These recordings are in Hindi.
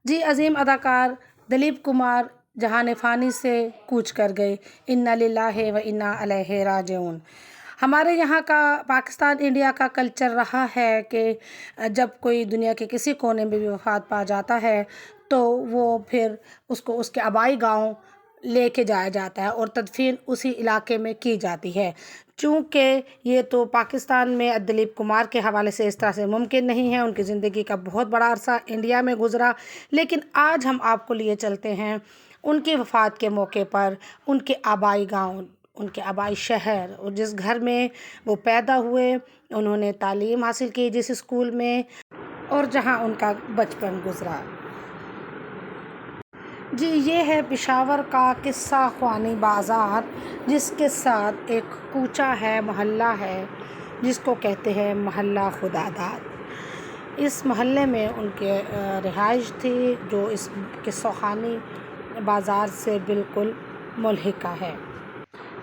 जी, अज़ीम अदाकार दिलीप कुमार जहान फ़ानी से कूच कर गए। इन्ना लिल्लाहि व इन्ना इलैहि राजिऊन। हमारे यहाँ का पाकिस्तान इंडिया का कल्चर रहा है कि जब कोई दुनिया के किसी कोने में भी वफ़ात पा जाता है तो वो फिर उसको उसके आबाई गांव लेके जाया जाता है और तदफीन उसी इलाके में की जाती है। चूँकि ये तो पाकिस्तान में दिलीप कुमार के हवाले से इस तरह से मुमकिन नहीं है, उनकी ज़िंदगी का बहुत बड़ा अरसा इंडिया में गुज़रा। लेकिन आज हम आपको लिए चलते हैं उनकी वफ़ात के मौके पर उनके आबाई गांव, उनके आबाई शहर और जिस घर में वो पैदा हुए, उन्होंने तालीम हासिल की जिस स्कूल में, और जहां उनका बचपन गुज़रा। जी, ये है पेशावर का किस्सा ख़्वानी बाज़ार, जिसके साथ एक कूचा है, मोहल्ला है, जिसको कहते हैं मोहल्ला खुदादाद। इस मोहल्ले में उनके रिहाइश थी जो इस किस्सा ख़्वानी बाज़ार से बिल्कुल मुल्हिका है।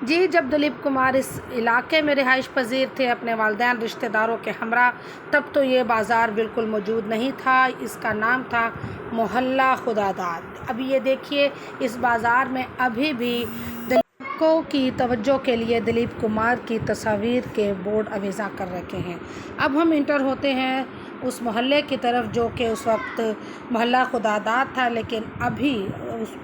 जी, जब दिलीप कुमार इस इलाके में रिहाइश पज़ीर थे अपने वालिदैन रिश्तेदारों के हमरा, तब तो ये बाज़ार बिल्कुल मौजूद नहीं था। इसका नाम था मोहल्ला खुदादाद। अभी ये देखिए, इस बाज़ार में अभी भी दलीपों की तवज्जो के लिए दिलीप कुमार की तस्वीर के बोर्ड अवेज़ा कर रखे हैं। अब हम इंटर होते हैं उस मोहल्ले की तरफ जो कि उस वक्त मोहल्ला खुदादाद था, लेकिन अभी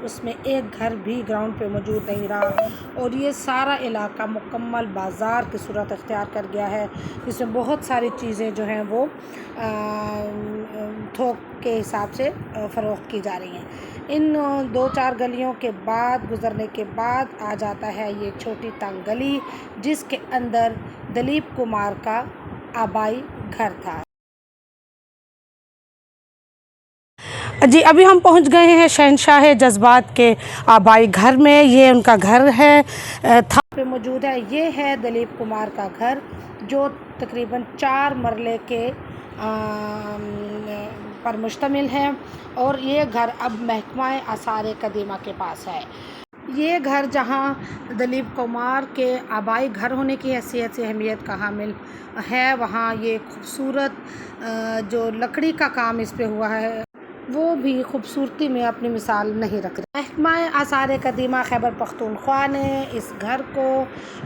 उसमें एक घर भी ग्राउंड पे मौजूद नहीं रहा और ये सारा इलाका मुकम्मल बाज़ार की सूरत इख्तियार कर गया है, जिसमें बहुत सारी चीज़ें जो हैं वो थोक के हिसाब से फ़रोख्त की जा रही हैं। इन 2-4 गलियों के बाद गुज़रने के बाद आ जाता है ये छोटी तंग गली, जिसके अंदर दिलीप कुमार का आबाई घर था। जी, अभी हम पहुंच गए हैं शहंशाह जज्बात के आबाई घर में। ये उनका घर है, था पे मौजूद है। ये है दिलीप कुमार का घर जो तकरीबन 4 मरले के पर मुश्तमिल है और ये घर अब महकमा आसार कदीमा के पास है। ये घर जहाँ दिलीप कुमार के आबाई घर होने की हैसियत से अहमियत का हामिल है, वहाँ ये खूबसूरत जो लकड़ी का काम इस पे हुआ है वो भी खूबसूरती में अपनी मिसाल नहीं रख रही। महकमा आसार कदीमा खैबर पख्तूनख्वा ने इस घर को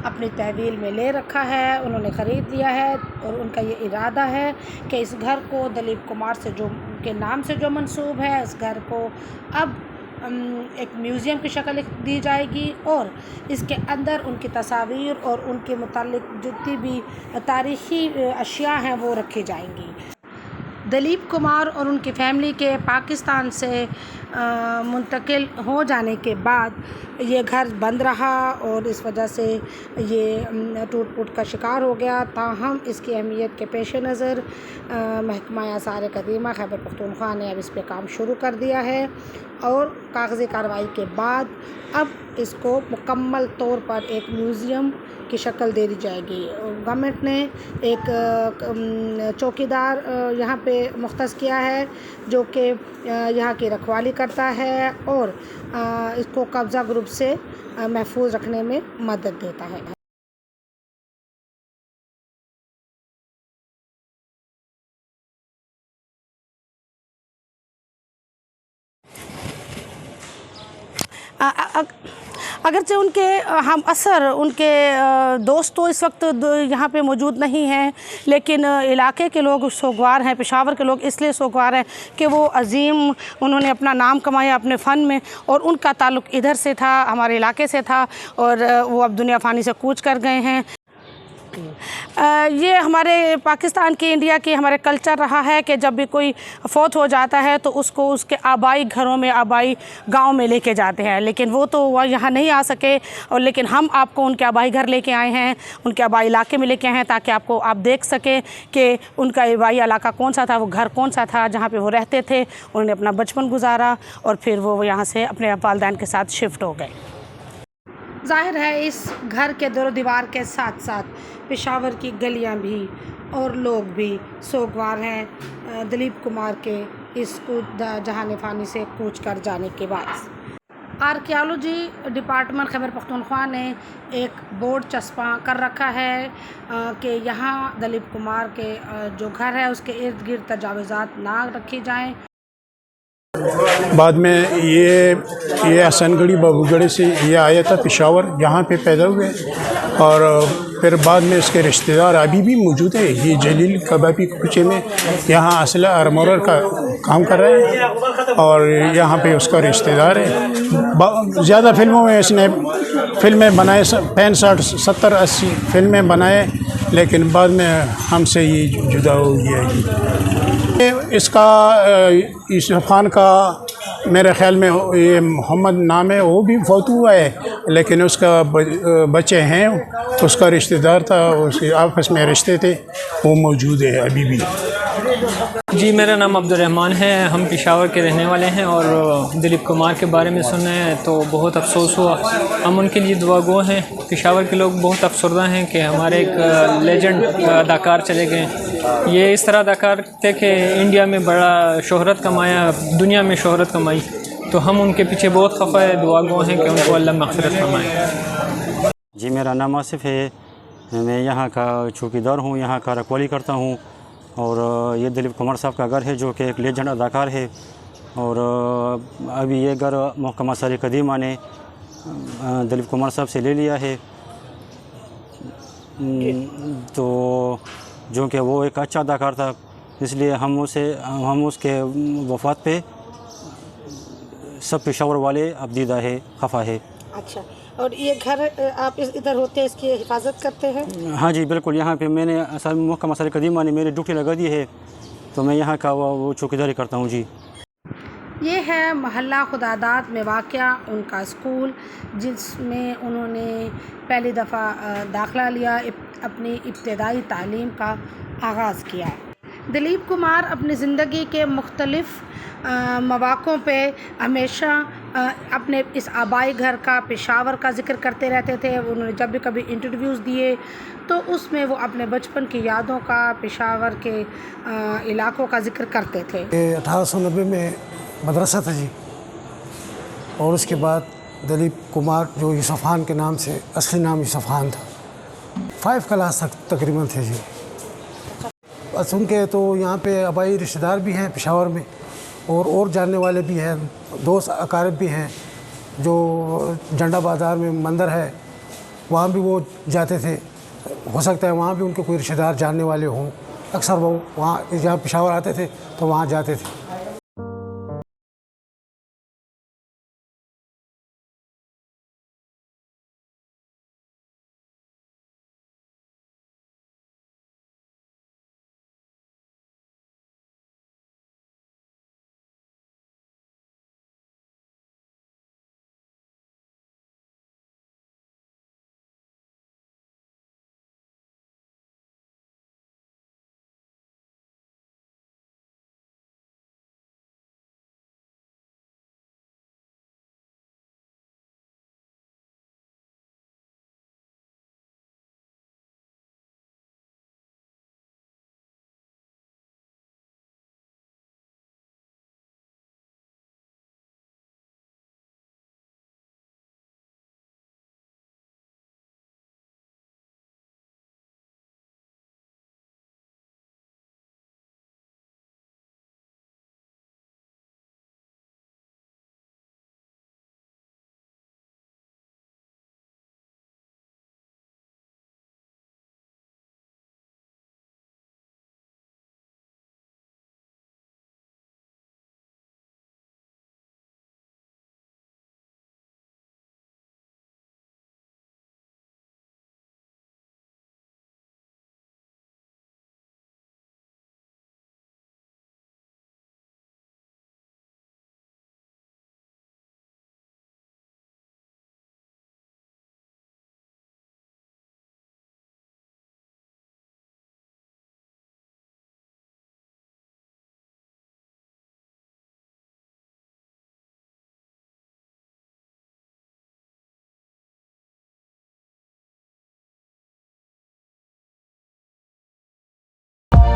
अपनी तहवील में ले रखा है, उन्होंने ख़रीद लिया है और उनका ये इरादा है कि इस घर को दिलीप कुमार से जो के नाम से जो मंसूब है, इस घर को अब एक म्यूज़ियम की शक्ल दी जाएगी और इसके अंदर उनकी तस्वीर और उनके मुतालिक जितनी भी तारीख़ी अशिया हैं वो रखी जाएंगी। दिलीप कुमार और उनकी फ़ैमिली के पाकिस्तान से मुंतकिल हो जाने के बाद ये घर बंद रहा और इस वजह से ये टूट फूट का शिकार हो गया। ताहम इसकी अहमियत के पेश नज़र महकमा आसार कदीमा खैबर पख्तूनख्वा ने अब इस पे काम शुरू कर दिया है और कागज़ी कार्रवाई के बाद अब इसको मुकम्मल तौर पर एक म्यूज़ियम की शक्ल दे दी जाएगी। गवर्नमेंट ने एक चौकीदार यहाँ पे मुख्तस किया है जो कि यहाँ की रखवाली करता है और इसको कब्ज़ा ग्रुप से महफूज रखने में मदद देता है। अगरचे उनके हम असर उनके दोस्त तो इस वक्त यहाँ पे मौजूद नहीं हैं, लेकिन इलाके के लोग सोगवार हैं, पेशावर के लोग इसलिए सोगवार हैं कि वो अज़ीम उन्होंने अपना नाम कमाया अपने फ़न में और उनका ताल्लुक़ इधर से था, हमारे इलाके से था और वो अब दुनिया फ़ानी से कूच कर गए हैं। ये हमारे पाकिस्तान की इंडिया की हमारे कल्चर रहा है कि जब भी कोई फ़ौत हो जाता है तो उसको उसके आबाई घरों में, आबाई गांव में लेके जाते हैं, लेकिन वो तो वह यहाँ नहीं आ सके और लेकिन हम आपको उनके आबाई घर लेके आए हैं, उनके आबाई इलाके में लेके आए हैं ताकि आप देख सकें कि उनका आबाई इलाका कौन सा था, वो घर कौन सा था जहाँ पर वो रहते थे। उन्होंने अपना बचपन गुजारा और फिर वो यहाँ से अपने वालिदैन के साथ शिफ्ट हो गए। ज़ाहिर है इस घर के दर दीवार के साथ साथ पेशावर की गलियां भी और लोग भी सोगवार हैं दिलीप कुमार के इस जहान फ़ानी से कूच कर जाने के बाद। आर्कियोलॉजी डिपार्टमेंट खैबर पख्तूनख्वा ने एक बोर्ड चस्पा कर रखा है कि यहाँ दिलीप कुमार के जो घर है उसके इर्द गिर्द तजावुज़ात ना रखी जाएँ। बाद में ये हसनगढ़ी बाबूगढ़ी से ये आया था पेशावर, यहाँ पे पैदा हुए और फिर बाद में उसके रिश्तेदार अभी भी मौजूद है। ये जलील कबाबी कुचे में यहाँ असला आर्मोरर का काम कर रहे हैं और यहाँ पे उसका रिश्तेदार है। ज़्यादा फिल्मों में इसने फिल्में बनाए, 65, 70, 80 फिल्में बनाए, लेकिन बाद में हमसे ये जुदा हो गया। इसका यूसुफ खान का मेरे ख्याल में ये मोहम्मद नाम है, वो भी फौत हुआ है, लेकिन उसका बच्चे हैं, उसका रिश्तेदार था, उसके आपस में रिश्ते थे, वो मौजूद है अभी भी। जी, मेरा नाम अब्दुर्रहमान है। हम पेशावर के रहने वाले हैं और दिलीप कुमार के बारे में सुने हैं तो बहुत अफसोस हुआ। हम उनके लिए दुआगो हैं। पेशावर के लोग बहुत अफसरदा हैं कि हमारे एक लेजेंड अदाकार चले गए। ये इस तरह अदाकार थे कि इंडिया में बड़ा शोहरत कमाया, दुनिया में शोहरत कमाई, तो हम उनके पीछे बहुत खफा है, दुआगो हैं कि उनको अल्लाह मग़फ़िरत फरमाए। जी, मेरा नाम आसिफ़ है। मैं यहाँ का चौकीदार हूँ, यहाँ का रखवाली करता हूँ और ये दिलीप कुमार साहब का घर है जो कि एक लेजेंड अदाकार है। और अभी ये घर महकमा आसार कदीमा ने दिलीप कुमार साहब से ले लिया है। तो जो कि वो एक अच्छा अदाकार था, इसलिए हम उसके वफ़ात पे सब पेशावर वाले अबदीदा है, खफा है। अच्छा, और ये घर आप इधर होते हैं, इसकी हिफाजत करते हैं? हाँ जी, बिल्कुल। यहाँ पे मैंने महकमा आसार कदीमा ने मेरी ड्यूटी लगा दी है, तो मैं यहाँ का वो चौकीदारी करता हूँ। जी, ये है महल्ला खुदादात में वाक़या उनका स्कूल, जिसमें उन्होंने पहली दफ़ा दाखिला लिया, अपनी इब्तदाई तालीम का आगाज़ किया। दिलीप कुमार अपनी ज़िंदगी के मुख्तलिफ़ मौक़ों पे हमेशा अपने इस आबाई घर का, पेशावर का ज़िक्र करते रहते थे। उन्होंने जब भी कभी इंटरव्यूज़ दिए तो उसमें वो अपने बचपन की यादों का, पेशावर के इलाक़ों का ज़िक्र करते थे। 1890 में मदरसा था जी, और उसके बाद दिलीप कुमार जो यूसुफ खान के नाम से, असली नाम यूसुफ खान था, 5 क्लास तक तकरीबन थे जी। बस उनके तो यहाँ पे आबाई रिश्तेदार भी हैं पेशावर में, और जानने वाले भी हैं, दोस्त अकारिब भी हैं। जो झंडा बाज़ार में मंदिर है, वहाँ भी वो जाते थे। हो सकता है वहाँ भी उनके कोई रिश्तेदार जानने वाले हों। अक्सर वो वहाँ जहाँ पेशावर आते थे तो वहाँ जाते थे।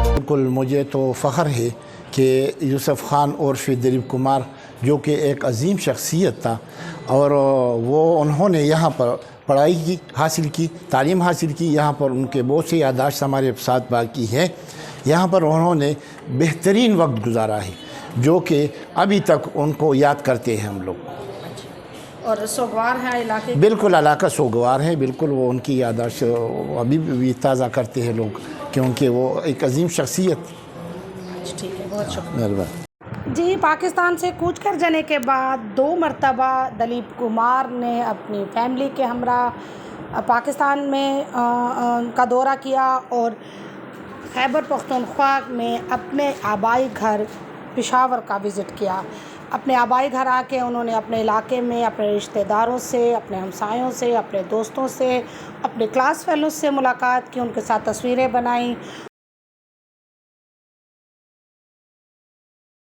बिल्कुल, मुझे तो फ़ख्र है कि यूसुफ खान और फिर दिलीप कुमार जो कि एक अजीम शख्सियत था, और वो उन्होंने यहाँ पर पढ़ाई की, हासिल की, तालीम हासिल की। यहाँ पर उनके बहुत से याददाश्त हमारे साथ बाकी है। यहाँ पर उन्होंने बेहतरीन वक्त गुजारा है। जो कि अभी तक उनको याद करते हैं हम लोग। और सोगवार है इलाके बिल्कुल इलाका सोगवार है, बिल्कुल वो उनकी याददाश्त अभी भी ताज़ा करते हैं लोग, क्योंकि वो एक अजीम शख्सियत। ठीक है, बहुत शुक्रिया। मेहरबानी। जी, पाकिस्तान से कूच कर जाने के बाद 2 मरतबा दलीप कुमार ने अपनी फैमिली के हमरा पाकिस्तान में का दौरा किया और खैबर पख्तूनख्वा में अपने आबाई घर पेशावर का विज़िट किया। अपने आबाई घर आके उन्होंने अपने इलाके में अपने रिश्तेदारों से, अपने हमसायों से, अपने दोस्तों से, अपने क्लास फेलोज़ से मुलाकात की, उनके साथ तस्वीरें बनाई